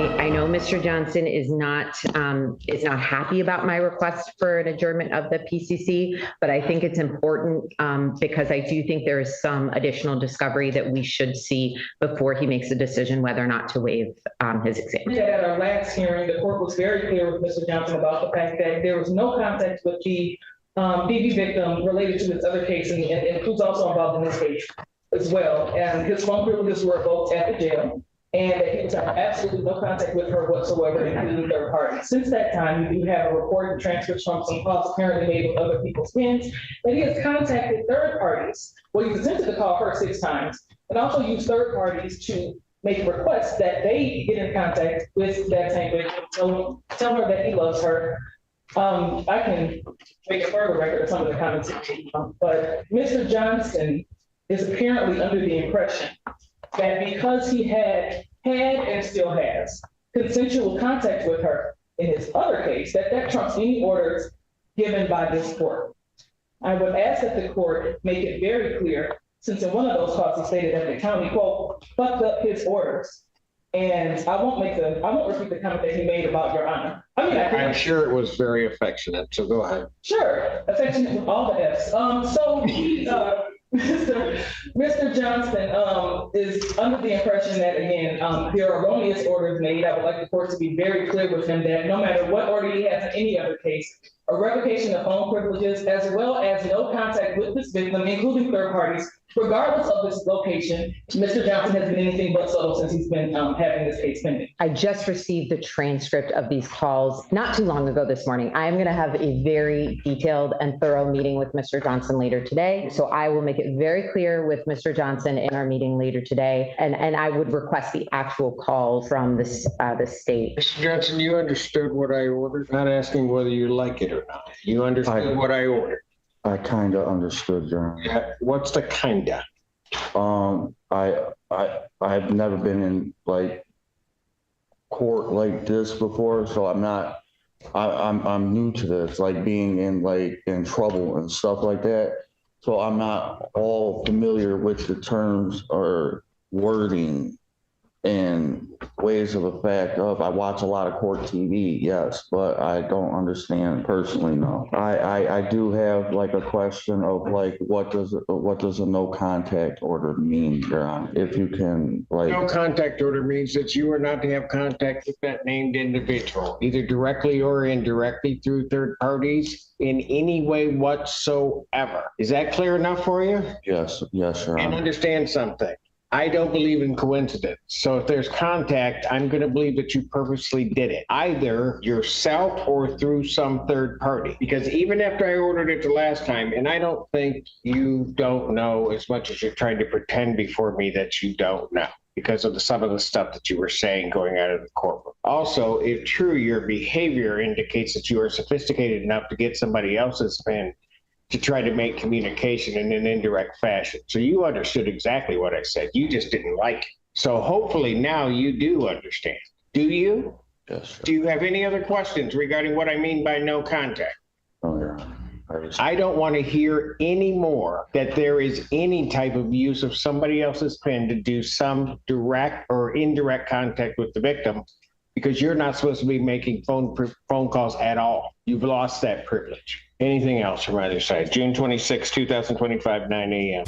I know Mr. Johnson is not happy about my request for an adjournment of the PCC, but I think it's important because I do think there is some additional discovery that we should see before he makes a decision whether or not to waive his exam. Yeah, at our last hearing, the court was very clear with Mr. Johnson about the fact that there was no contact with the BB victim related to this other case, and who's also involved in this case as well. And his phone privileges were revoked at the jail, and that he was having absolutely no contact with her whatsoever, including third parties. Since that time, we do have a report and transcripts from some calls apparently made with other people's pens, that he has contacted third parties. Well, he's attempted to call her 6 times, and also used third parties to make requests that they get in contact with that same victim. So tell her that he loves her. I can make a further record of some of the comments, but Mr. Johnson is apparently under the impression that because he had and still has consensual contact with her in his other case, that trumps any orders given by this court. I would ask that the court make it very clear, since in one of those calls he stated that the county, quote, fucked up his orders. And I won't repeat the comment that he made about Your Honor. I'm sure it was very affectionate, so go ahead. Sure, affectionate with all the F's. So he, Mr. Johnson is under the impression that, again, there are erroneous orders made. I would like the court to be very clear with him that no matter what order he has in any other case, a revocation of phone privileges, as well as no contact with this victim, including third parties, regardless of this location, Mr. Johnson has been anything but subtle since he's been having this case pending. I just received the transcript of these calls not too long ago this morning. I'm going to have a very detailed and thorough meeting with Mr. Johnson later today. So I will make it very clear with Mr. Johnson in our meeting later today. And I would request the actual call from the state. Mr. Johnson, you understood what I ordered? Not asking whether you like it or not. You understood what I ordered? I kind of understood, Your Honor. Yeah. What's the kinda? I've never been in like court like this before, so I'm new to this, like being in trouble and stuff like that. So I'm not all familiar with the terms or wording and ways of effect of. I watch a lot of court TV, yes, but I don't understand personally, no. I do have like a question of like what does a no contact order mean, Your Honor? If you can like. No contact order means that you are not to have contact with that named individual, either directly or indirectly through third parties in any way whatsoever. Is that clear enough for you? Yes, Your Honor. And understand something. I don't believe in coincidence. So if there's contact, I'm going to believe that you purposely did it, either yourself or through some third party. Because even after I ordered it the last time, and I don't think you don't know as much as you're trying to pretend before me that you don't know, because of some of the stuff that you were saying going out of the courtroom. Also, if true, your behavior indicates that you are sophisticated enough to get somebody else's pen to try to make communication in an indirect fashion. So you understood exactly what I said. You just didn't like it. So hopefully now you do understand. Do you? Yes, sir. Do you have any other questions regarding what I mean by no contact? Oh, Your Honor. I don't want to hear any more that there is any type of use of somebody else's pen to do some direct or indirect contact with the victim, because you're not supposed to be making phone calls at all. You've lost that privilege. Anything else from either side? June 26, 2025, 9 a.m.